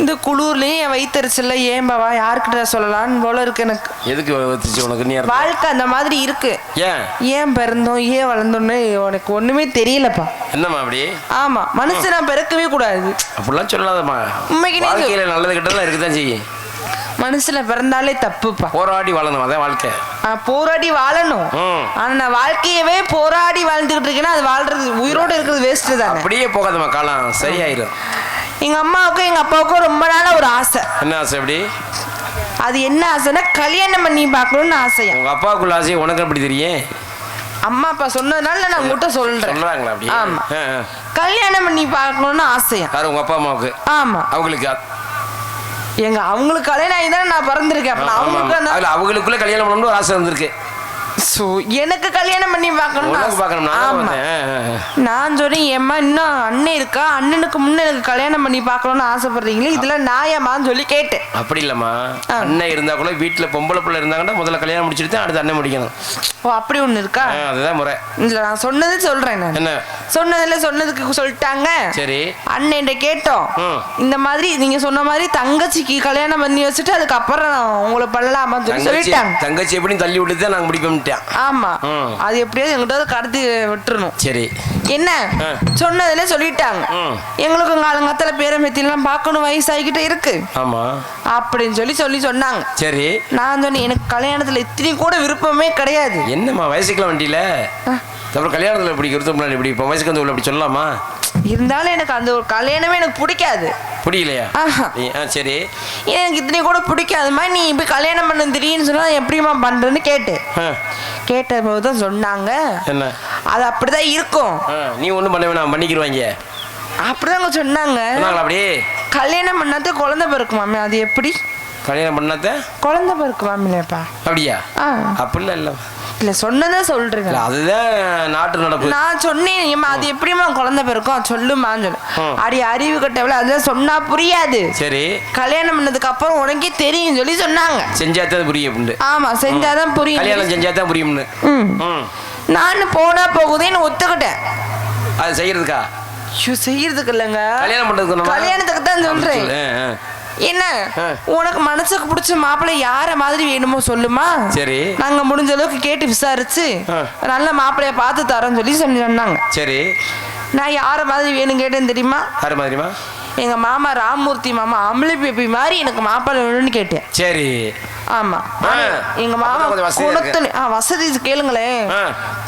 இந்த குளூர்லயும் என் வயிற்றுச்சல்ல ஏன் பாவா யாருக்கிட்ட சொல்லலான்னு போல இருக்கு எனக்கு. எதுக்கு வச்சுச்சு உனக்கு? நீ வாழ்க்கை அந்த மாதிரி இருக்கு. ஏன் பிறந்தோம் ஏன் வளர்ந்தோன்னு உனக்கு ஒண்ணுமே தெரியலப்பா. என்னம்மா அப்படி? ஆமா, மனுஷன் நான் பிறக்கவே கூடாது அப்படிலாம் சொல்லாதம்மா. உண்மைக்கு வாழ்க்கையில நல்லது கிட்டதான் இருக்குதான் செய்யும். மனுஷன பிறந்தாலே தப்புப்பா. போராடி வாழணும், அதான் வாழ்க்கை. போராடி வாழணும். ஆனா நான் வாழ்க்கையவே போராடி வாழ்ந்துகிட்டு இருக்கேன்னா அது வாழ்றது உயிரோடு இருக்கிறது வேஸ்ட் தான். அப்படியே போகாதம்மா, காலம் சரியாயிரும். எங்க அம்மாவுக்கும் எங்க அப்பாவுக்கும் ரொம்ப நாளா ஒரு ஆசை. என்ன ஆசை? எப்படி? அது என்ன ஆசைன்னா கல்யாணம் பண்ணி பார்க்கணும்னு ஆசையா. உங்க அப்பாவுக்குள்ள ஆசை உனக்கு எப்படி தெரியும்? அம்மா அப்பா சொன்னதுனால நான் உங்ககிட்ட சொல்றேன். சொல்றாங்களா அப்படி? ஆமா, கல்யாணம் பண்ணி பார்க்கணும்னு ஆசையா. யாரு? உங்க அப்பா அம்மாவுக்கு? ஆமா. அவங்களுக்கு அவங்களுக்கு கல்யாணம் ஆகி தானே நான் பிறந்திருக்கேன். அவங்களுக்குள்ள கல்யாணம் பண்ணணும்னு ஒரு ஆசை வந்திருக்கு. எனக்கு கல்யாணம் பண்ணி பார்க்கணும். நான் சொல்றேன் ஏம்மா இன்னும் அண்ணன் இருக்கா, அண்ணனுக்கு முன்ன எனக்கு கல்யாணம் பண்ணி பார்க்கணும்னு ஆசைப்படுறீங்களே, இதுல நாயம்மான்னு சொல்லி கேட்டேன். அப்படி இல்லம்மா, அண்ணன் இருந்தா கூட வீட்டுல பொம்பளை பிள்ளை இருந்தாங்கன்னா முதல்ல கல்யாணம் முடிச்சுட்டு அடுத்து அண்ணன் முடிக்கணும். ஓ அப்படி ஒண்ணு இருக்கா? அதுதான் முறை. இல்ல நான் சொன்னது சொல்றேன். என்ன சொன்னதுக்கு சொல்லிட்டாங்க. சரி, அண்ணன் கேட்டோம் இந்த மாதிரி நீங்க சொன்ன மாதிரி தங்கச்சிக்கு கல்யாணம் பண்ணி வச்சுட்டு அதுக்கப்புறம் உங்களை பண்ணலாமா சொல்லிட்டாங்க. தங்கச்சி எப்படி தள்ளி விட்டு தான் நாங்க முடிப்போம். ஆமா, அது எப்படியாவது எங்கிட்ட கடத்தி விட்டுறணும். சரி, என்ன சொன்னதுல சொல்லிட்டாங்க. எங்களுக்கு காலங்கத்துல பேரம்பேத்திலாம் பார்க்கணும், வயசாகிக்கிட்டே இருக்கு. ஆமா அப்படின்னு சொல்லி சொன்னாங்க. சரி, நான் சொன்னேன் எனக்கு கல்யாணத்துல இத்தனை கூட விருப்பமே கிடையாது. என்னம்மா வயசுக்குலாம் வண்டியில அப்புறம் கல்யாணத்துல இப்படி விருப்பம் இப்படி இப்போ வயசுக்கு வந்து அப்படி சொல்லலாமா? இருந்தாலும் எனக்கு அந்த ஒரு கல்யாணமே எனக்கு பிடிக்காது. பிடிக்கலையா? சரி, எனக்கு இத்தனை கூட பிடிக்காதுமா, நீ இப்ப கல்யாணம் பண்ண திடீர்னு சொன்னா எப்படிமா பண்றேன்னு கேட்ட போதுதான் சொன்னாங்க. என்ன? அது அப்படிதான் இருக்கும், நீ ஒண்ணும் பண்ண வேணாம், பண்ணிக்கிடுவாங்க அப்படிதான் சொன்னாங்க. அப்படி கல்யாணம் பண்ணாத குழந்தை பிறக்குமாமே, அது எப்படி? கல்யாணம் பண்ணாத குழந்தை பிறக்குமாமிலேப்பா? அப்படியா? அப்படிலாம் இல்ல இல்ல சொன்னதே சொல்றீங்க, அதுதான் நாட்டு நடப்பு. நான் சொன்னேன் அது எப்படிமா குழந்தை பிறக்கும் சொல்லுமான்னு சொல்லு. அடி அறிவு கட்டவில்லை, அதுதான் சொன்னா புரியாது. சரி, கல்யாணம் பண்ணதுக்கு அப்புறம் உனக்கே தெரியும் சொல்லி சொன்னாங்க. செஞ்சாதான் புரியும். ஆமா, செஞ்சாதான் புரியும். கல்யாணம் செஞ்சாதான் புரியும்னு நான் போனா போகுதேன்னு ஒத்துக்கிட்டேன். அது செய்யறதுக்கா? செய்யறதுக்கு இல்லைங்க, கல்யாணம் பண்றதுக்கு. கல்யாணத்துக்கு தான் சொல்றேன். என்ன உனக்கு மனசுக்கு பிடிச்ச மாப்பிள்ளை யார மாதிரி வேணுமோ சொல்லுமா. சரி, நாங்க முடிஞ்ச அளவுக்கு கேட்டு விசாரிச்சு நல்ல மாப்பிள்ளைய பார்த்து தரோன்னு சொன்னாங்க. சரி, நான் யார மாதிரி வேணும் கேட்டேன்னு தெரியுமா? யார மாதிரிமா? எங்க மாமா ராமமூர்த்தி மாமா அமளி பேபி மாதிரி எனக்கு மாப்பிள்ளை வேணும்னு கேட்டேன். சரி, ஆமா, எங்க மாமா குணத்துல வசதி கேளுங்களேன்,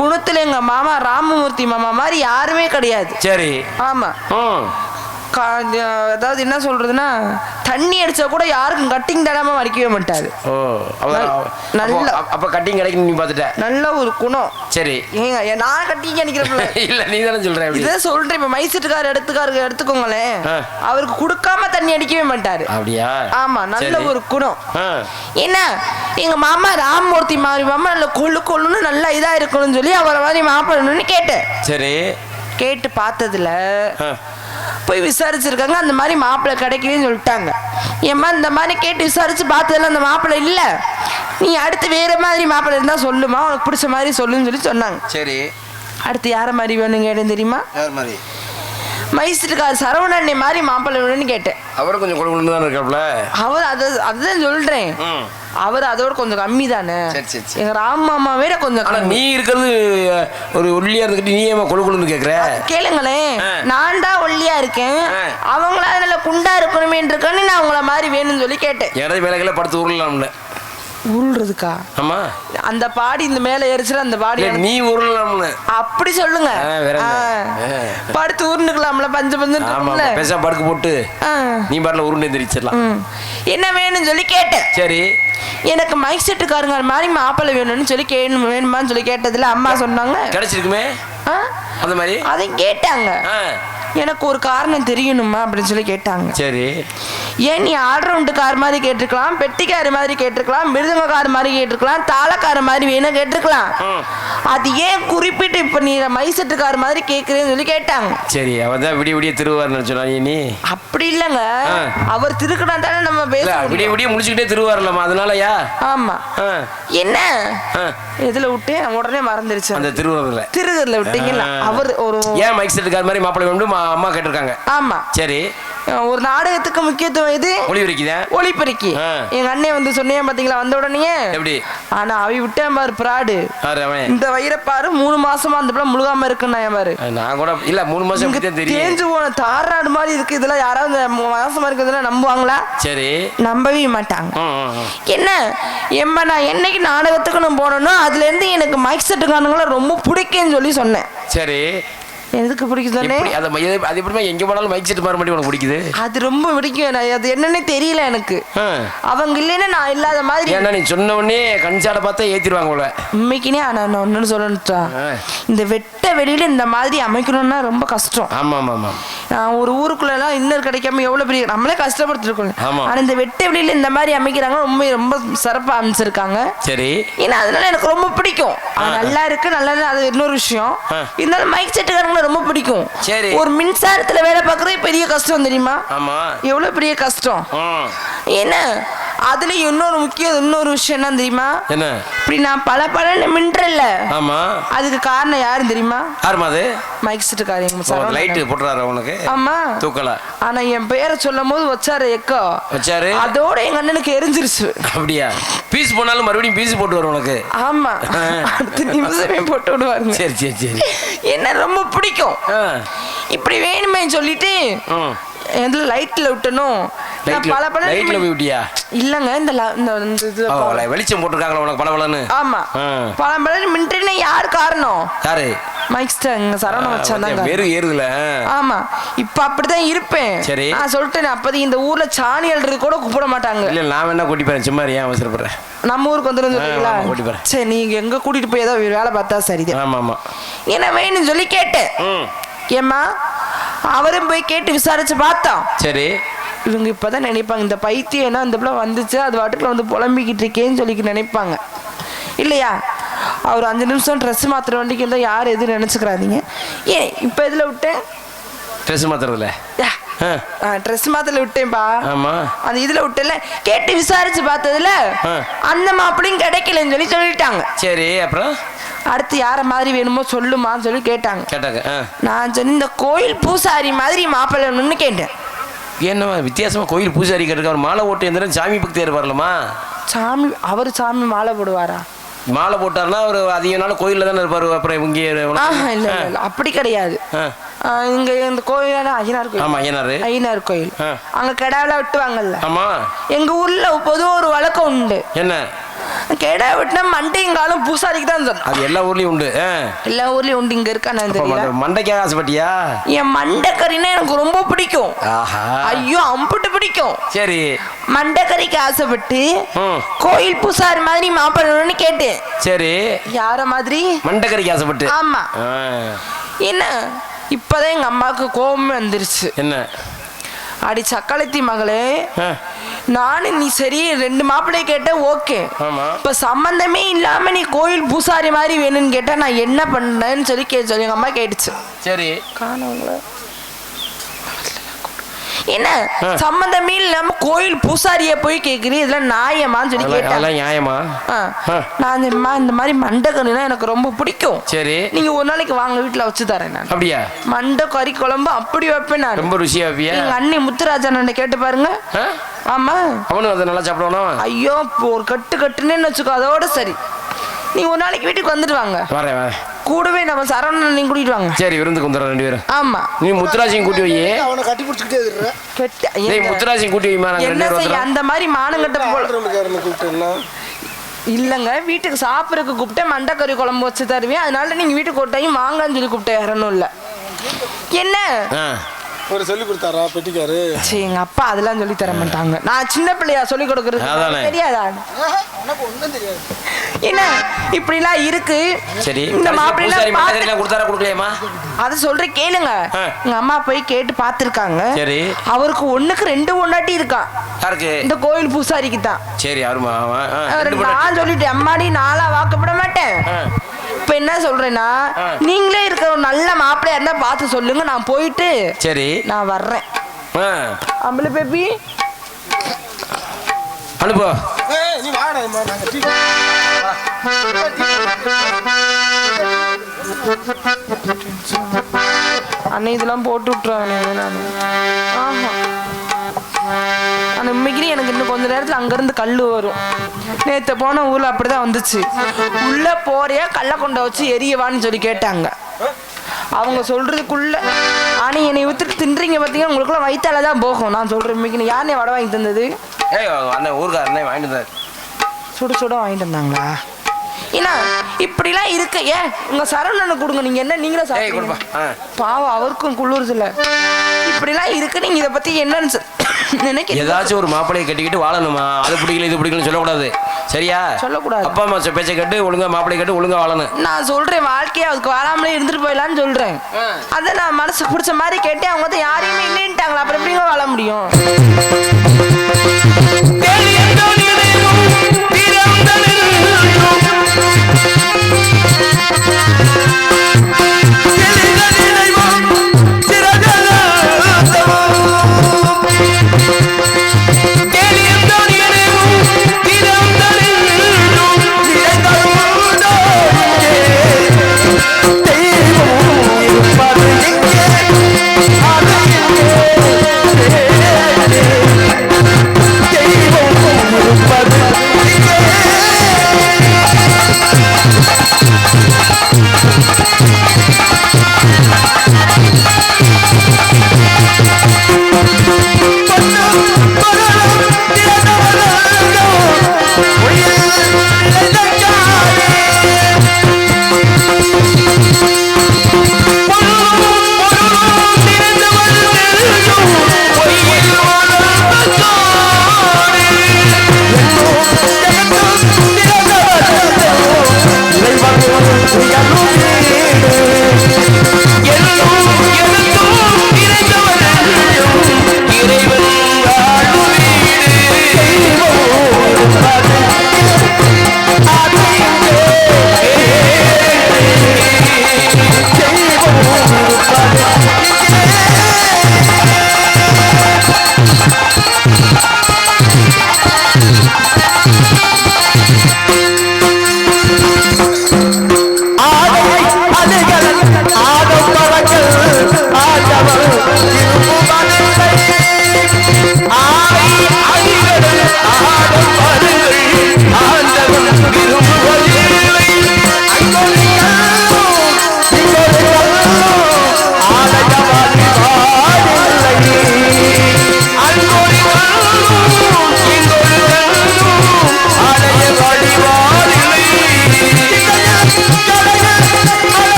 குணத்துல எங்க மாமா ராமமூர்த்தி மாமா மாதிரி யாருமே கிடையாது. சரி, ஆமா, அதாவது என்ன சொல்றதுன்னா தண்ணி அடிச்சா கூட யாருக்கும் கட்டிங் தடாம அடிக்கவே மாட்டாரு. நல்ல அப்ப கட்டிங் கிடைக்கும் நீ பாத்துட்ட. நல்ல ஒரு குணம். சரி, ஏங்க நான் கட்டிங் அடிக்கிறேன் இல்ல நீ தானே சொல்ற. இதான் சொல்றேன். இப்ப மைசெட்டுக்காரர் எடுத்துக்கோங்களேன், அவருக்கு கொடுக்காம தண்ணி அடிக்கவே மாட்டாரு. அப்படியா? ஆமா, நல்ல ஒரு குணம். என்ன எங்க மாமா ராமமூர்த்தி மாதிரி மாமா நல்ல கொள்ளுன்னு நல்லா இதா இருக்கணும்னு சொல்லி அவரை மாதிரி மாப்பிள்ளணும்னு கேட்டேன். சரி, கேட்டு பார்த்ததுல போய் விசாரிச்சிருக்காங்க, அந்த மாதிரி மாப்பிள்ளை கிடைக்கலன்னு சொல்லிட்டாங்க. ஏம்மா இந்த மாதிரி கேட்டு விசாரிச்சு பார்த்ததுல அந்த மாப்பிள்ளை இல்ல, நீ அடுத்து வேற மாதிரி மாப்பிள்ளை இருந்தா சொல்லுமா, உனக்கு பிடிச்ச மாதிரி சொல்லுன்னு சொன்னாங்க. சரி, அடுத்து யார மாதிரி வேணும் கேட்டேன் தெரியுமா? யார் மாதிரி? மைசூர்கார் சரவணண்ணே மாதிரி மாப்பிள்ளை வேணும்னு கேட்டேன். அவர் கொஞ்சம் குழுகுழுன்னு தான் இருக்காப்ல. அவர் அதுதான் சொல்றேன், அவர் அதோட கொஞ்சம் கம்மி தானே. எங்க ராம் மாமா வேற கொஞ்சம். நீ இருக்கிறது ஒரு ஒல்லியா இருந்துக்கிட்டு நீ ஏமா குழுகுழுன்னு கேக்குற? கேளுங்களேன், நான் தான் ஒல்லியா இருக்கேன், அவங்களா நல்ல குண்டா இருக்கணுமே இருக்கன்னு நான் அவங்கள மாதிரி வேணும்னு சொல்லி கேட்டேன். யாராவது வேலைகளை படுத்து உருளலாம்ல? உருள்றதுக்கா? ஆமா, அந்த பாடி இந்த மேல ஏறிச்சுல அந்த பாடி நீ உருளலாம்ல அப்படி சொல்லுங்க. படுத்து உருண்டுக்கலாம்ல, பஞ்சு பஞ்சு பேச படுக்க போட்டு நீ பாட்டில உருண்டு எந்திரிச்சிடலாம். என்ன வேணும்னு சொல்லி கேட்டேன். சரி, எனக்கு மைக் செட்டுக்காரங்க மாதிரி மாப்பிள்ளை வேணும்னு சொல்லி வேணுமான்னு சொல்லி கேட்டதுல அம்மா சொன்னாங்க கிடைச்சிருக்குமே அந்த மாதிரி. அதையும் கேட்டாங்க, எனக்கு ஒரு காரணம் தெரியணுமா அப்படின்னு சொல்லி கேட்டாங்க. சரி, ஏன் நீ ஆல்ரவுண்டு கார் மாதிரி கேட்டிருக்கலாம், பெட்டிக்காரு மாதிரி கேட்டிருக்கலாம், மிருதங்க கார் மாதிரி கேட்டிருக்கலாம், தாளக்கார மாதிரி வேணும் கேட்டிருக்கலாம், அது ஏன் குறிப்பிட்டு இப்ப நீ மைசெட்டு கார் மாதிரி கேட்கறேன்னு சொல்லி கேட்டாங்க. சரி, அவதான் விடிய விடிய திருவாரூர் சொன்னா நீ அப்படி இல்லங்க, அவர் திருக்கணா தானே நம்ம பேச விடிய விடிய முடிச்சுக்கிட்டே திருவாரூர்லாமா, அதனாலயா? ஆமா, என்ன எதுல விட்டேன் உடனே மறந்துருச்சு. அந்த திருவாரூர்ல விட்டீங்களா? அவர் ஒரு ஏன் மைக் செட்டு கார் மாதிரி மாப்பிள்ளை வேண்டும் அம்மா கேட்டிருக்காங்க. ஆமா, சரி, ஒரு நாடகத்துக்கு முக்கியத்துவம் இது ஒளிபெருக்கி. எங்க அண்ணன் வந்து சொன்னேன் பாத்தீங்களா வந்த உடனே எப்படி. ஆனா அவை விட்டேன் பாரு பிராடு. இந்த வயிறப்பாரு 3 மாசமா அந்த பிள்ளை முழுகாம இருக்குன்னு பாரு. நான் கூட இல்ல 3 மாசம் தேஞ்சு போன தாராடு மாதிரி இருக்கு. இதெல்லாம் யாராவது மாசமா இருக்கிறதுல நம்புவாங்களா? சரி, நம்பவே மாட்டாங்க. என்ன எம்மா நான் என்னைக்கு நாடகத்துக்கு நான் போனேனோ அதுல இருந்து எனக்கு மைக் செட்டுக்காரங்களை ரொம்ப பிடிக்கும்னு சொல்லி சொன்னேன். சரி, எதுக்கு பிடிக்குது? அது எப்படிமா எங்க போனாலும் மைக் செட் மாற மாட்டி உனக்கு பிடிக்குது? அது ரொம்ப பிடிக்கும். அது என்னன்னே தெரியல எனக்கு. அவங்க இல்லைன்னா நான் இல்லாத மாதிரி. ஏன்னா நீ சொன்ன உடனே கண்சாட பார்த்தா ஏத்திடுவாங்க போல. உண்மைக்குனே நான் ஒன்னு சொல்லணும்டா, இந்த வெட்ட வெளியில இந்த மாதிரி அமைக்கணும்னா ரொம்ப கஷ்டம். ஆமா ஆமா ஆமா. ஒரு ஊருக்குள்ளலாம் இன்னர் கிடைக்காம எவ்வளவு பெரிய நம்மளே கஷ்டப்பட்டுருக்கோம். ஆனா இந்த வெட்ட வெளியில இந்த மாதிரி அமைக்கிறாங்க, ரொம்ப ரொம்ப சிறப்பா அமைச்சிருக்காங்க. சரி, ஏன்னா அதனால எனக்கு ரொம்ப பிடிக்கும். நல்லா இருக்கு, நல்லா அது இன்னொரு விஷயம். இருந்தாலும் மைக் செட்டுக்காரங்க ரொம்ப பிடிக்கும். சரி, ஒரு மின்சாரத்துல வேலை பார்க்கறது பெரிய கஷ்டம் தெரியுமா? ஆமா, எவ்வளவு பெரிய கஷ்டம். என்ன அதுல இன்னொரு விஷயம் என்ன தெரியுமா? என்ன இப்படி நான் பல மின்றல்ல. ஆமா, அதுக்கு காரணம் யாரும் தெரியுமா? யாருமா அது? மைக் செட்டுக்காரங்க. லைட் போட்டுறாரு உனக்கு. ஆமா, தூக்கல. ஆனா என் பேரை சொல்லும் போது வச்சாரு எக்கோ வச்சாரு, அதோட எங்க அண்ணனுக்கு எரிஞ்சிருச்சு. அப்படியா? பீஸ் போனாலும் மறுபடியும் பீஸ் போட்டு வரும் உனக்கு. ஆமா, அடுத்த நிமிஷமே போட்டு விடுவாருங்க. சரி சரி சரி, என்ன ரொம்ப பிடிக்கும். இப்படி வேணுமே சொல்லிட்டு எதுல லைட்ல விட்டணும். லைட்ல போய் விட்டியா? இல்லங்க, இந்த வெளிச்சம் போட்டுருக்காங்களா உனக்கு பளபளன்னு? ஆமா, பளபளன்னு மின்ட்ரினா யார் காரணம்? யாரு? மைக் சரவணன் வச்சாங்க. ஏறுதுல. ஆமா, இப்ப அப்படிதான் இருப்பேன். சரி, நான் சொல்லிட்டேன் அப்போதைக்கு இந்த ஊர்ல சாணி அல்றது கூட கூப்பிட மாட்டாங்க. இல்ல நான் வேணா கூட்டி போறேன், சும்மா ஏன் அவசரப்படுறேன்? நம்ம ஊருக்கு வந்துடும் சொல்றீங்களா? கூட்டி போறேன். சரி, நீங்க எங்க கூட்டிட்டு போய் ஏதோ வேலை பார்த்தா சரிதான். ஆமா ஆமா, என்ன வேணும்னு சொல்லி கேட்டேன். ஏம்மா அவரும் போய் கேட்டு விசாரிச்சு பார்த்தோம். சரி, இவங்க இப்பதான் நினைப்பாங்க இந்த பைத்தியம் இந்த பிள்ளை வந்துச்சு அது வாட்டுக்குள்ள வந்து புலம்பிக்கிட்டு இருக்கேன்னு சொல்லி நினைப்பாங்க இல்லையா? அவர் 5 நிமிஷம் ட்ரெஸ் மாத்திர வண்டிக்கு இருந்தால் யார் எதுவும் நினைச்சுக்கிறாதீங்க. ஏன் இப்போ எதுல விட்டேன்? ட்ரெஸ் மாத்திரல ட்ரெஸ் மாத்திர விட்டேன்பா. ஆமா, அந்த இதுல விட்டல கேட்டு விசாரிச்சு பார்த்ததுல அந்த மாப்பிளையும் கிடைக்கலன்னு சொல்லி சொல்லிட்டாங்க. சரி, அப்புறம் அடுத்து யார மாதிரி வேணுமோ சொல்லுமான்னு சொல்லி கேட்டாங்க. நான் சொன்ன இந்த கோயில் பூசாரி மாதிரி மாப்பிள்ளை கேட்டேன். என்ன வித்தியாசமா கோயில் பூசாரி கேட்டு அவர் மாலை ஓட்டு எந்த சாமி பக்தி ஏற்பாருலமா? சாமி அவர் சாமி மாலை போடுவாரா? மாலை போட்டாருன்னா ஒரு அதிக நாள் கோயில்ல தானே இருப்பாரு. அப்புறம் இங்கே இல்ல அப்படி கிடையாது. இங்க இந்த கோயில் ஐயனார் கோயில். ஆமா, ஐயனார் கோயில். அங்க கிடாவெல்லாம் வெட்டுவாங்கல்ல. ஆமா, எங்க ஊர்ல பொதுவா ஒரு வழக்கம் உண்டு. என்ன? கெடா வெட்டினா மண்டைங்காலும் பூசாரிக்கு தான் சொன்னேன். அது எல்லா ஊர்லயும் உண்டு. எல்லா ஊர்லயும் உண்டு. இங்க இருக்கா நான் தெரியல. மண்டைக்காக ஆசைப்பட்டியா? என் மண்டைக்கறினா எனக்கு ரொம்ப பிடிக்கும். ஐயோ அம்புட்டு பிடிக்கும். சரி, மண்டைக்கறிக்கு ஆசைப்பட்டு கோயில் பூசாரி மாதிரி மாப்பிள்ளை கேட்டேன். சரி, யார மாதிரி? மண்டைக்கறிக்கு ஆசைப்பட்டு. ஆமா, என்ன இப்பதான் எங்க அம்மாவுக்கு கோபமே வந்துருச்சு. என்ன? அடி சக்களத்தி மகளே, நானும் நீ சரி 2 மாப்பிள்ளைய கேட்ட ஓகே, இப்ப சம்பந்தமே இல்லாம நீ கோயில் பூசாரி மாதிரி வேணும்னு கேட்டா நான் என்ன பண்ணேன்னு சொல்லி எங்க அம்மா கேட்டுச்சு. சரி, காணவங்கள என்ன சம்பந்தமே இல்லாம கோயில் பூசாரிய போய் கேக்குறீ, இதெல்லாம் நியாயமான்னு சொல்லி கேட்டாங்க. நியாயமா? நான் இந்த மாதிரி மண்டைக்கறினா எனக்கு ரொம்ப பிடிக்கும். சரி, நீங்க ஒரு நாளைக்கு வாங்க வீட்டுல வச்சு தரேன் நான். அப்படியா? மண்டை கறி குழம்பு அப்படி வைப்பேன் நான். ரொம்ப ருசியா வைப்பியா? எங்க அண்ணி முத்துராஜன் கேட்டு பாருங்க. ஆமா, அவனும் அதை நல்லா சாப்பிடுவானோ? ஐயோ ஒரு கட்டுன்னு வச்சுக்கோ, அதோட சரி. நீ ஒரு நாளைக்கு வீட்டுக்கு வந்துட்டு வாங்க. வரேன். கூடவே நம்ம சரவணன் நீங்க கூட்டிட்டு வாங்க. சரி, விருந்துக்கு வந்துடுறோம் 2 பேரும். ஆமா, நீ முத்துராஜையும் கூட்டி வை. அவனை கட்டி பிடிச்சிக்கிட்டே இருக்கற. டேய் முத்துராஜையும் கூட்டி வைமா, நாங்க 2 பேரும் வந்துறோம். அந்த மாதிரி மானங்கட்ட போல இல்லங்க, வீட்டுக்கு சாப்பிடறதுக்கு கூப்பிட்டே மண்டைக்கறி குழம்பு வச்சு தருவேன். அதனால நீங்க வீட்டுக்கு ஒரு டைம் வாங்கன்னு சொல்லி கூப்பிட்டே வரணும். இல்ல என்ன ஒரு சொல்லி கொடுத்தாரா பெட்டிக்காரு? சரி, எங்க அப்பா அதெல்லாம் சொல்லி தர மாட்டாங்க. நான் சின்ன பிள்ளையா சொல்லி கொடுக்கறது தெரியாதா? ஒன்றும் தெரியாது. என்ன இப்படிலாம் இருக்கு? சரி, இந்த மாப்பிள்ளை கொடுத்தாரா கொடுக்கலையம்மா? அது சொல்ற கேளுங்க. எங்க அம்மா போய் கேட்டு பார்த்துருக்காங்க. சரி, அவருக்கு 1க்கு 2 பொண்டாட்டி இருக்கா. யாருக்கு? இந்த கோயில் பூசாரிக்கு தான். சரி, யாருமா? நான் சொல்லிட்டேன் அம்மாடி நாளா வாக்கப்பட மாட்டேன். இப்ப என்ன சொல்றேன்னா, நீங்களே இருக்கிற ஒரு நல்ல மாப்பிள்ளையா இருந்தா பார்த்து சொல்லுங்க, நான் போயிட்டு சரி நான் வர்றேன். அம்பளை பேபி அனுப்போ. நீ வாடா. அண்ணன் இதெல்லாம் போட்டு விட்டுருவாங்க நான். ஆமா ஆனால் உண்மைக்கு எனக்கு இன்னும் கொஞ்ச நேரத்தில் அங்கேருந்து கல் வரும். நேற்று போன ஊரில் அப்படி தான் வந்துச்சு. உள்ளே போறியா கல்லை கொண்ட வச்சு எரியவான்னு சொல்லி கேட்டாங்க. அவங்க சொல்கிறதுக்குள்ள ஆனால் என்னை வித்துட்டு தின்றீங்க பார்த்தீங்கன்னா உங்களுக்குள்ள வயிற்றால தான் போகும். நான் சொல்கிறேன் உண்மைக்கு யாருனே வடை வாங்கி தந்தது? அண்ணன் ஊருக்காரனே வாங்கிட்டு வந்தார். சுட சுட வாங்கிட்டு வந்தாங்களா? ஏன்னா இப்படிலாம் இருக்கு. ஏன் உங்க சரவணனுக்கு கொடுங்க. நீங்க என்ன நீங்களே சாப்பிடுங்க. பாவம் அவருக்கும் குளிர்ல இப்படிலாம் இருக்கு. நீங்க இதை பத்தி என்னன்னு நினைக்க ஏதாச்சும் ஒரு மாப்பிளையை கட்டிக்கிட்டு வாழணுமா? அது பிடிக்கல இது பிடிக்கலன்னு சொல்லக்கூடாது. சரியா? சொல்லக்கூடாது. அப்பா அம்மா பேச்சை கட்டு ஒழுங்கா மாப்பிளை கட்டு ஒழுங்கா வாழணும். நான் சொல்றேன் வாழ்க்கையை அதுக்கு வாழாமலே இருந்துட்டு போயிடலான்னு சொல்றேன். அதை நான் மனசு பிடிச்ச மாதிரி கேட்டேன். அவங்க தான் யாரையுமே இல்லைன்ட்டாங்களா? அப்புறம் எப்படிங்க வாழ முடியும்?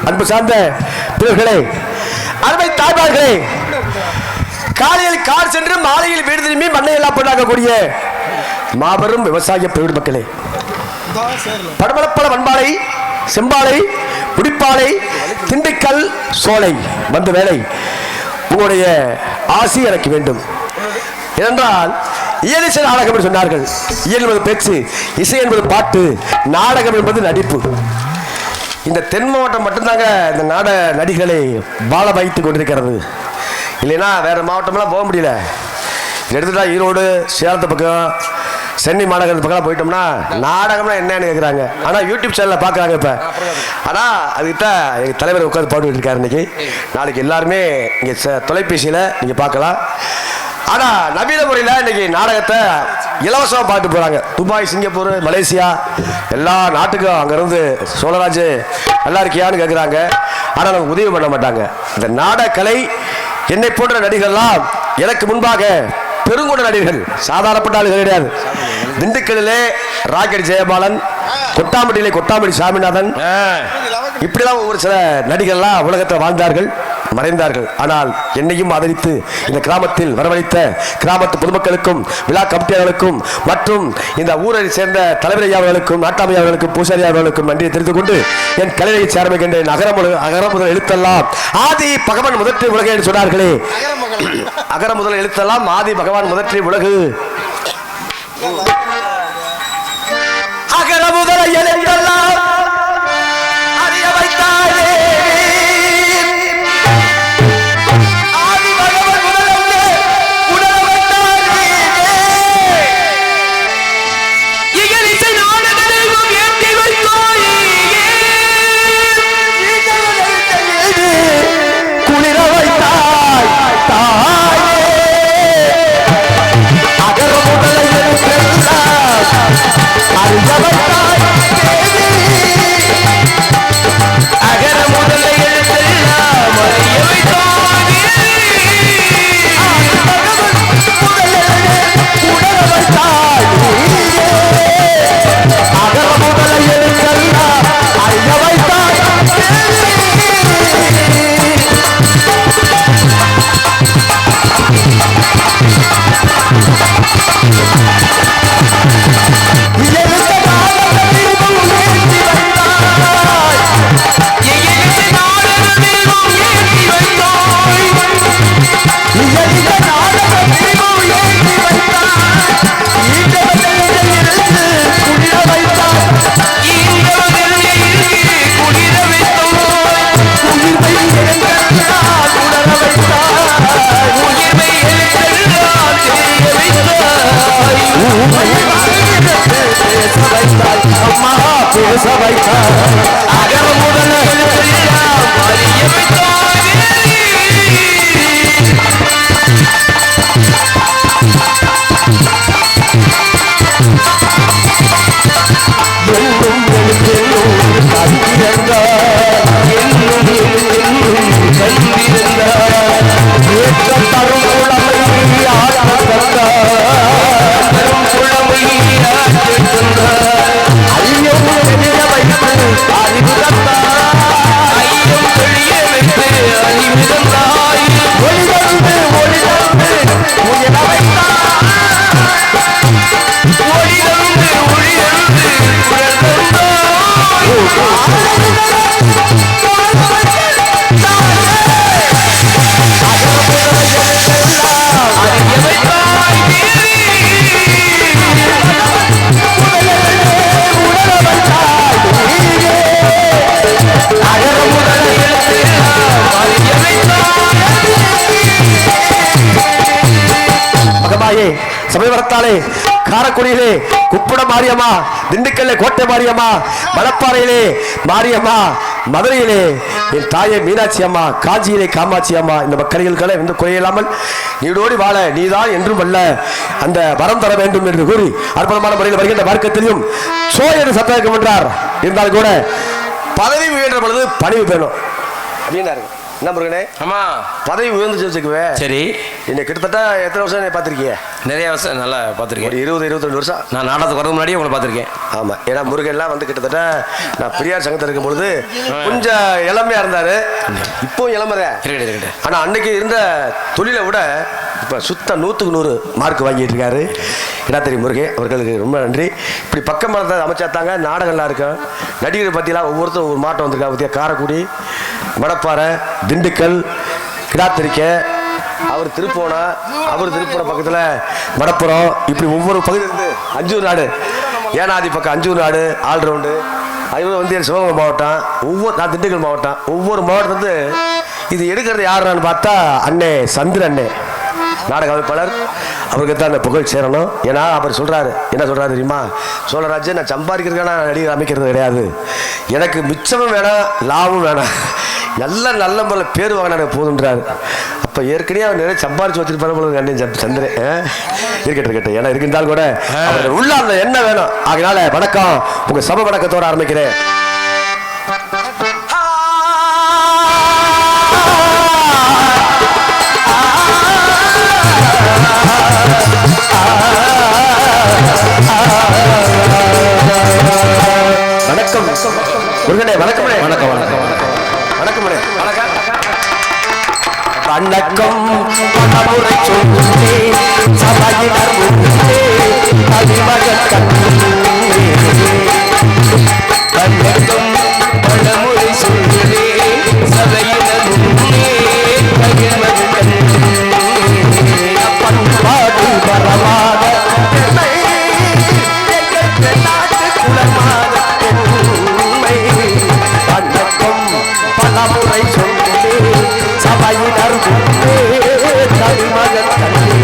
அன்பு சார்ந்த பிள்ளைகளே, அருமை தாய்மார்களே, காலையில் கார் சென்று மாலையில் வீடு திரும்பி மண்ணை எல்லாம் பொருளாக்கக்கூடிய மாபெரும் விவசாய பெருடு மக்களே, படமளப்பட வன்பாலை, செம்பாலை, முடிப்பாலை, திண்டுக்கல், சோலை வந்த வேலை உங்களுடைய ஆசி எனக்கு வேண்டும். ஏனென்றால் இயலிசை நாடகம் என்று சொன்னார்கள். இயல் என்பது பேச்சு, இசை என்பது பாட்டு, நாடகம் என்பது நடிப்பு. இந்த தென் மாவட்டம் மட்டும்தாங்க இந்த நாட நடிகளை வாழ வைத்து கொண்டிருக்கிறது. இல்லைன்னா வேற மாவட்டம்லாம் போக முடியல. எடுத்துட்டா ஈரோடு, சேலத்து பக்கம், சென்னை மாநகரத்து பக்கம் போயிட்டோம்னா நாடகம்னா என்னன்னு கேட்குறாங்க. ஆனால் யூடியூப் சேனலில் பார்க்குறாங்க. இப்போ ஆனால் அதுக்கிட்ட எங்கள் தலைவர் உட்காந்து பாட்டு இருக்காரு. இன்னைக்கு நாளைக்கு எல்லாருமே இங்கே தொலைபேசியில் நீங்கள் பார்க்கலாம். ஆனால் நவீன முறையில் இன்னைக்கு நாடகத்தை இலவசமாக பார்த்து போகிறாங்க. துபாய், சிங்கப்பூர், மலேசியா எல்லா நாட்டுக்கும் அங்கேருந்து சோழராஜ் நல்லா இருக்கியான்னு கேட்குறாங்க. ஆனால் நமக்கு உதவி பண்ண மாட்டாங்க. இந்த நாடகலை என்னை போன்ற நடிகர்கள்லாம் எனக்கு முன்பாக பெருங்கொண்ட நடிகர்கள், சாதாரணப்பட்ட ஆளுகள் கிடையாது. திண்டுக்கல்லிலே ராக்கெட் ஜெயபாலன், கொட்டாம்பட்டியிலே கொட்டாம்பட்டி சாமிநாதன், இப்படிலாம் ஒவ்வொரு சில நடிகர்கள்லாம் உலகத்தில் வாழ்ந்தார்கள். மறைந்தார்கள். ஆனால் என்னையும் ஆதரித்து இந்த கிராமத்தில் வரவழைத்த கிராமத்து பொதுமக்களுக்கும் விழா கமிட்டியாளர்களுக்கும் மற்றும் இந்த ஊரை சேர்ந்த தலைவர் அவர்களுக்கும் நாட்டாமை அவர்களுக்கும் பூசாரி அவர்களுக்கும் நன்றியை தெரிந்து கொண்டு என் கலையை சேர்மைகின்றேன். அகர முதல் எழுத்தெல்லாம் ஆதி பகவான் முதற்றி உலகு என்று சொன்னார்களே, அகர முதல் எழுத்தெல்லாம் ஆதி பகவான் முதற்றி உலகு. அகர முதல எழுத்தெல்லாம் அறிய வைத்தாயே சமயவரத்தாலே காரக்குடியிலே குப்புட மாரியம்மா, திண்டுக்கல்ல கோட்டை மாரியம்மா, மலப்பாறையிலே மாரியம்மா, மதுரையிலே என் தாயை மீனாட்சி அம்மா, காஞ்சியிலே காமாட்சி அம்மா, இந்த மக்களிகளை எந்த குறையில்லாமல் நீடோடி வாழ நீதான் என்றும் வல்ல அந்த வரம் தர வேண்டும் என்று கூறி அற்புதமான முறையில் வருகின்ற மார்க்கத்திலும் சோ என்று சத்தம் என்றார். இருந்தாலும் கூட பதவி உயர்ந்த பொழுது பணிவு வேணும் அப்படின்னாரு. என்ன முருகனே? ஆமா, பதவி உயர்ந்துச்சு வச்சுக்குவே. சரி, என்னை கிட்டத்தட்ட எத்தனை வருஷம் பார்த்துருக்கீங்க? நிறைய வருஷம் நல்லா பார்த்துருக்கேன். 20-22 வருஷம் நான் நாடகத்துக்கு வரது முன்னாடியே உங்களை பார்த்துருக்கேன். ஆமாம், ஏன்னா முருகன்லாம் வந்து கிட்டத்தட்ட நான் பெரியார் சங்கத்தில் இருக்கும் பொழுது கொஞ்சம் இளமையாக இருந்தார். இப்போ இளமரை, ஆனால் அன்னைக்கு இருந்த தொழிலை விட இப்போ சுத்த 100க்கு 100 மார்க் வாங்கிட்டு இருக்காரு. என்ன தெரியும் முருகன் அவர்களுக்கு ரொம்ப நன்றி. இப்படி பக்கம் மரத்தை அமைச்சாத்தாங்க நாடகம்லாம் இருக்கும். நடிகரை பற்றிலாம் ஒவ்வொருத்தரும் ஒரு மாட்டம் வந்திருக்கா பற்றியா. காரைக்குடி, மடப்பாறை, திண்டுக்கல், கிடாத்திரிக்கை, அவர் திருப்போனா, அவர் திருப்போன பக்கத்தில் மடப்புறம், இப்படி ஒவ்வொரு பகுதி இருந்து அஞ்சூர் நாடு, ஏனாதி பக்கம் அஞ்சூர் நாடு ஆல்ரவுண்டு. அது வந்து சிவகங்கை மாவட்டம், நான் திண்டுக்கல் மாவட்டம். ஒவ்வொரு மாவட்டத்து இது எடுக்கிறது யாருன்னு பார்த்தா அண்ணே சந்திர அண்ணே நாடக அமைப்பாளர். அவருக்கு தான் அந்த புகழ் சேரணும். ஏன்னா அவர் சொல்கிறாரு, என்ன சொல்கிறாரு தெரியுமா? சோழராஜ், நான் சம்பாதிக்கிறதுக்கான நடிகர் அமைக்கிறது கிடையாது, எனக்கு மிச்சமும் வேணாம் லாபம் வேணாம், நல்ல முறையில் பேர் வாங்கினா போதுன்றாரு. அப்போ ஏற்கனவே அவர் நிறைய சம்பாதிச்சு வச்சிருப்பாரு அண்ணன் சந்திரன். இருக்கட்டும், ஏன்னா இருக்கின்றால் கூட உள்ள அந்த என்ன வேணும். அதனால வணக்கம், உங்கள் சம வணக்கத்தோடு ஆரம்பிக்கிறேன். வணக்கம் முருகனே, வணக்கம் வணக்கம் வணக்கம் வணக்கம் வணக்கம் வணக்கம். வணக்கம் பலமுறை சொல்லே சபையினர் முன்னே அதிமகன் கண்ணே வணக்கம் பலமுறை சொல்லே சபையினர் முன்னே அதிமகன் கண்ணே பண்பாடு பரவாத குலமாக உண்மை வணக்கம் பலமுறை சொல்லே சபையினர் முன்னே அதிமகன் கண்ணே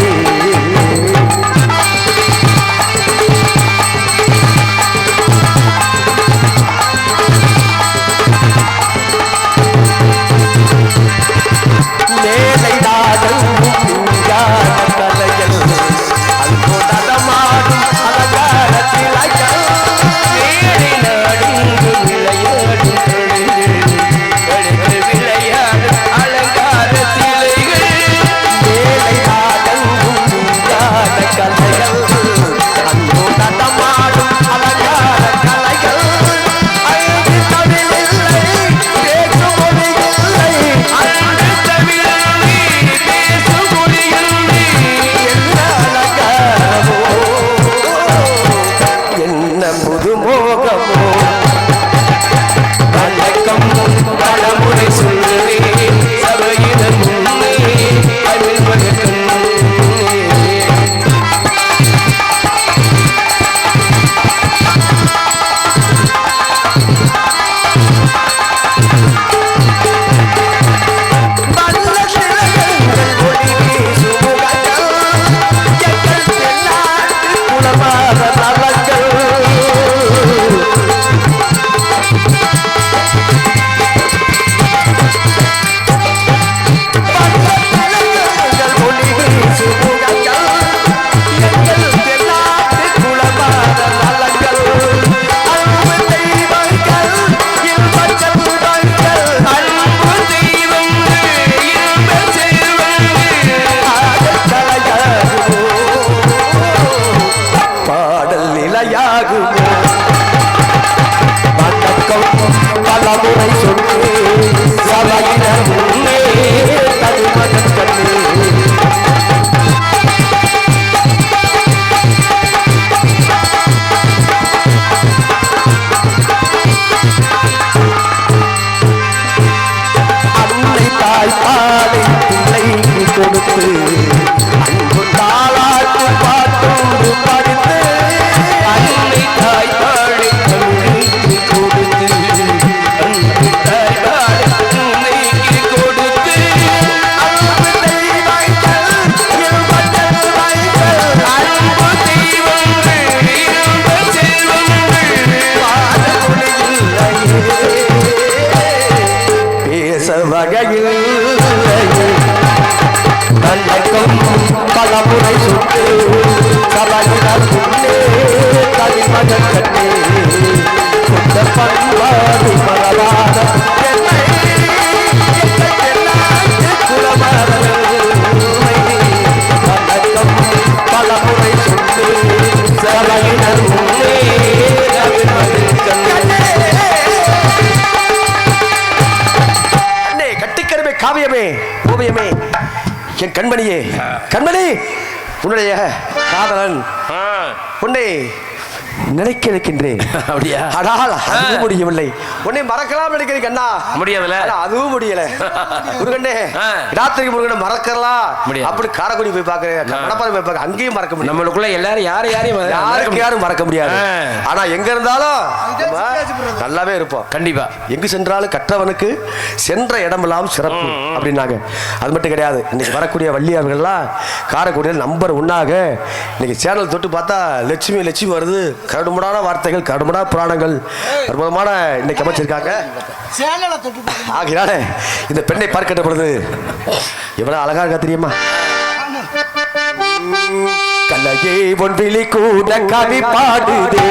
பலமுறை சுட்டு சபையினர் முன்னே அதிமகன் கண்ணே சுத்த பண்பாடு மரபாத வணக்கம் பலமுறை சுட்டு சபையினர் முன்னே அதிமகன் கண்ணே கட்டிக்கருமே காவியமே ஓவியமே என் கண்மணியே கண்மணி உன்னுடைய காதலன் உன்னை நினைக்க இருக்கின்றேன். அப்படியா? ஆனால் அதுவும் முடியவில்லை. உன்னை மறக்கலாம் நினைக்கிறேன் கண்ணா. முடியல, அதுவும் முடியல. முருகனே ராத்திரிக்கு முருகனை மறக்கலாம் அப்படி காரைக்குடி போய் பார்க்கிறேன், மணப்பாறை போய் பார்க்க, அங்கேயும் மறக்க முடியும். நம்மளுக்குள்ள எல்லாரும் யாரும் மறக்க முடியாது. ஆனா எங்க இருந்தாலும் நல்லாவே இருப்போம். கண்டிப்பா எங்கு சென்றாலும் கற்றவனுக்கு சென்ற இடமெல்லாம் சிறப்பு அப்படின்னாங்க. அது மட்டும் கிடையாது, இன்னைக்கு வரக்கூடிய வள்ளியார்கள்லாம் காரைக்குடியில் நம்பர் 1ஆக இன்னைக்கு சேனல் தொட்டு பார்த்தா லட்சுமி லட்சுமி வருது. கடுமையான வார்த்தைகள், கடுமையான புராணங்கள் அற்புதமான இன்னைக்கு அமைச்சிருக்காங்க. ஆகிறானே இந்த பெண்ணை பார்க்கின்ற பொழுது எவ்வளவு அழகா இருக்கா தெரியுமா? கலையே பொன்விழி கூட கவி பாடுதே,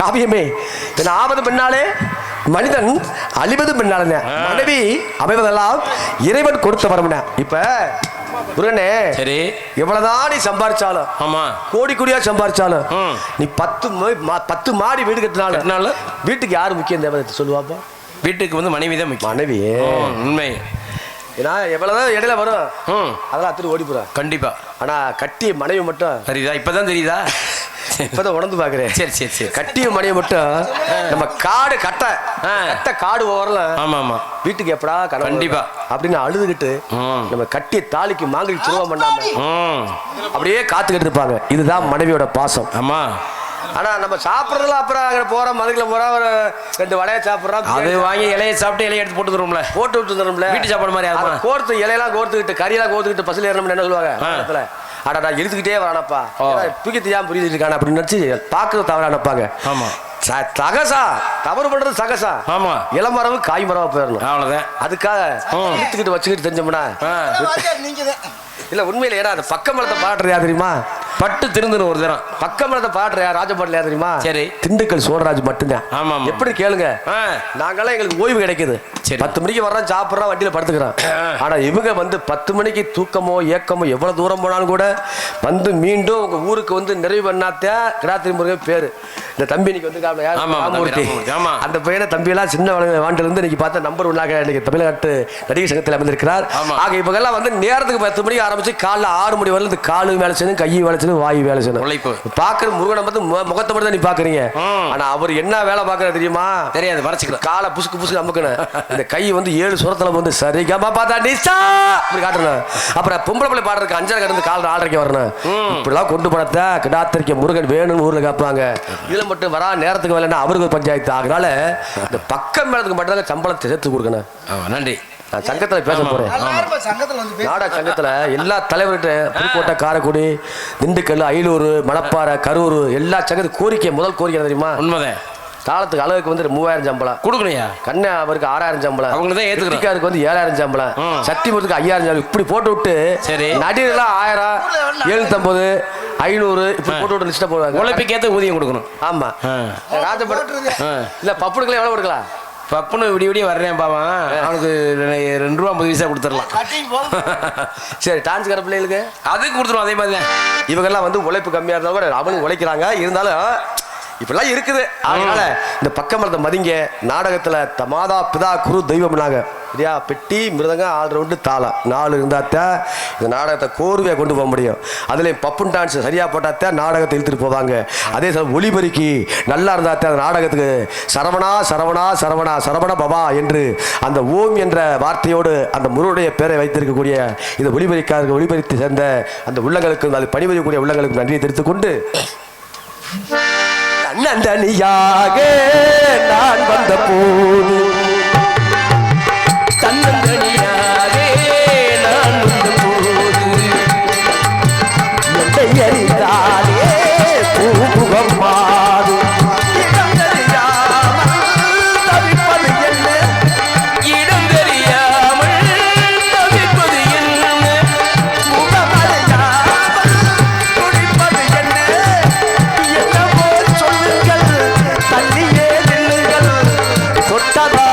காவியமே. என் ஆவது பின்னாலே மனிதன் அழிவது பின்னாலே மனைவி அமைவதெல்லாம் இறைவன் கொடுத்த வரமுன. இப்ப புரணே சரி, எவ்வளவுதான் நீ சம்பாரிச்சாலும், ஆமா, கோடி கோடியா சம்பாரிச்சாலும், நீ 10 மாடி வீடு கட்டினாலும் வீட்டுக்கு யாரு முக்கியம் தேவை சொல்லுவாப்பா? வீட்டுக்கு வந்து மனைவி தான் முக்கியம். மனைவி உண்மை. ஏன்னா எவ்வளவுதான் இடையில வரும், அதெல்லாம் அத்துட்டு ஓடி போறேன். கண்டிப்பா. ஆனா கட்டிய மனைவி மட்டும் தெரியுதா? இப்பதான் தெரியுதா? இப்பதான் உணர்ந்து பாக்குறேன். சரி சரி சரி. கட்டிய மனைவி மட்டும் நம்ம காடு கட்ட காடு வரல. ஆமா ஆமா. வீட்டுக்கு எப்படா கண்டிப்பா அப்படின்னு அழுதுகிட்டு நம்ம கட்டிய தாலிக்கு மாங்கடி சுருவம் பண்ணாம அப்படியே காத்துக்கிட்டு இருப்பாங்க. இதுதான் மனைவியோட பாசம். ஆமா. ஆனா நம்ம சாப்பிடறதுல அப்புறம் போறோம், மதுக்குள்ள போறோம், ஒரு 2 வடையை சாப்பிடுறோம், அது வாங்கி இலையை சாப்பிட்டு இலையை எடுத்து போட்டு விட்டுரும்ல. வீட்டு சாப்பாடு மாதிரி ஆகும். கோர்த்து இலையெல்லாம் கோர்த்துக்கிட்டு கறியெல்லாம் கோர்த்துக்கிட்டு பஸ்ல ஏறணும்னு என்ன சொல்லுவாங்க? ஆனா நான் எழுத்துக்கிட்டே வரானப்பா, தூக்கி தெரியாம புரியுது இருக்கான அப்படின்னு நினைச்சு பாக்குறது தவறானப்பாங்க. ஆமா. தகசா தவறு பண்றது சகசா. ஆமா. இளமரவு காய் மரவா போயிடணும். அவ்வளவுதான். அதுக்காக இழுத்துக்கிட்டு வச்சுக்கிட்டு தெரிஞ்சோம்னா இல்ல உண்மையில. ஏன்னா அந்த பக்க மரத்தை பாடுறியா தெரியுமா? பட்டு திருந்தணும் ஒரு தரம். பக்க மரத்தை பாடுறியா ராஜபாட்டில் தெரியுமா? சரி. திண்டுக்கல் சோழராஜ் மட்டும்தான். ஆமா. எப்படி கேளுங்க, நாங்கெல்லாம் எங்களுக்கு ஓய்வு கிடைக்குது. 10 மணிக்கு வர்றோம், சாப்பிட்றோம், வண்டியில படுத்துக்கிறோம். ஆனா இவங்க வந்து 10 மணிக்கு தூக்கமோ ஏக்கமோ எவ்வளவு தூரம் போனாலும் கூட வந்து மீண்டும் உங்க ஊருக்கு வந்து நிறைவு பண்ணாத்தே கிடாத்திரி முருகன் பேரு. இந்த தம்பி இன்னைக்கு வந்து அந்த பையனை தம்பி எல்லாம் சின்ன வாண்டில இருந்து இன்னைக்கு பார்த்தா நம்பர் 1 இன்னைக்கு தமிழ்நாட்டு நடிகர் சங்கத்தில் அமர்ந்திருக்கிறார். ஆக இவங்க எல்லாம் வந்து நேரத்துக்கு 10 மணிக்கு ஆரம்பிச்சு காலைல 6 மணி வரல காலு வேலை செய்யணும், கையை வேலை செய்யணும், வாயு வேலை செய்யணும். பாக்குற முருகனை வந்து முகத்தை மட்டும் தான் நீ பாக்குறீங்க. ஆனா அவர் என்ன வேலை பாக்குற தெரியுமா? தெரியாது. வரைச்சுக்கணும், காலை புசுக்கு புசுக்கு அமுக்கணும். இந்த கை வந்து 7 சுரத்துல வந்து சரி கமா பார்த்தா நிசா அப்படி காட்டணும். அப்புறம் பொம்பளை பிள்ளை பாடுறதுக்கு 5 கடந்து காலைல 6:30 வரணும். இப்படிலாம் கொண்டு போனத கிடாத்திரிக்க முருகன் வேணும்னு ஊர்ல கேட்பாங்க. இதுல மட்டும் வரா நேரத்துக்கு வேலைன்னா அவருக்கு பஞ்சாயத்து. அதனால இந்த பக்கம் மேலத்துக்கு மட்டும் சம்பளத்தை சேர்த்து கொடுக்கணும். நன்றி. நான் சங்கத்துல பேச போறேன். நாடக சங்கத்துல எல்லா தலைவர்கிட்ட புதுக்கோட்டை, காரைக்குடி, திண்டுக்கல், அயலூர், மணப்பாறை, கரூர் எல்லா சங்கத்துக்கு கோரிக்கை, முதல் கோரிக்கை தெரியுமா? உண்மைதான். தாளத்துக்கு அளவுக்கு வந்து 3000 சம்பளம் கொடுக்கணையா? கண்ணா அவருக்கு 6000 சம்பளம், அவங்களுக்கு ஏத்துக்காருக்கு வந்து 7000 சம்பளம், சத்தியமூர்த்திக்கு 5000 சம்பளம். இப்படி போட்டு விட்டு சரி நடிகர்லாம் 1000, 750, 500 இப்படி போட்டு விட்டு லிஸ்ட்டை போடுவாங்க. உழைப்புக்கு ஏற்ற ஊதியம் கொடுக்கணும். ஆமா. ராஜபுரம் இல்ல பப்புடுக்கெல்லாம் எவ்வளவு கொடுக்கலாம்? பப்புனு விடிய வர்றேன் பாவன், அவனுக்கு 2 ரூபா 50 பைசா கொடுத்துடலாம். சரி டான்ஸ் கர பிள்ளைகளுக்கு அதுக்கு கொடுத்துருவோம். அதே மாதிரி தான் இவங்கெல்லாம் வந்து உழைப்பு கம்மியாக இருந்தாலும் கூட அவனுக்கு உழைக்கிறாங்க. இருந்தாலும் இப்படிலாம் இருக்குது. அதனால இந்த பக்கமரத்தை மதிங்க. நாடகத்துல தமாதா பிதா குரு தெய்வம்னாங்க சரியா? பெட்டி மிருதங்க ஆல்ரவுண்டு தாளம் 4 இருந்தாத்தான் இந்த நாடகத்தை கோர்வையா கொண்டு போக முடியும். அதுலேயும் பப்புன் டான்ஸ் சரியா போட்டாத்தான் நாடகத்தை இழுத்துட்டு போவாங்க. அதே ஒளிபெருக்கி நல்லா இருந்தாத்தான் அந்த நாடகத்துக்கு சரவணா சரவணா சரவணா சரவண பவா என்று அந்த ஓம் என்ற வார்த்தையோடு அந்த முருடைய பேரை வைத்திருக்கக்கூடிய இந்த ஒளிபெருத்தி சேர்ந்த அந்த உள்ளங்களுக்கும் அது பணிபுரியக்கூடிய உள்ளங்களுக்கும் நன்றியை தெரிவித்துக் கொண்டு தன்னந்தனியாக நான் வந்த போது தன்னந்தனியாக நான் வந்த போது என்னை அறிந்தாலே பூமுகம் மாறும். இடம் தெரியாமல் தவிப்பது என்ன? இடம் தெரியாமல் தவிப்பது என்ன? முகம் அறியாமல் துடிப்பது என்ன? என்னவோ சொல்லுங்கள், தள்ளியே நில்லுங்கள், தொட்டதா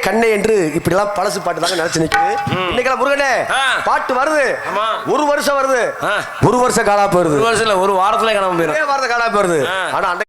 கண்ணே என்று இப்படி எல்லாம் பழசு பாட்டு தாங்க நினைச்சு நிக்குது. இன்னைக்கு முருகனே பாட்டு வருது, ஒரு வருஷம் வருது, ஒரு வருஷம் காணாம போயிருது. ஒரு வருஷம் இல்ல, ஒரு வாரத்துல காணாம போயிடும். வாரத்தை காணாம போயிருது. ஆனா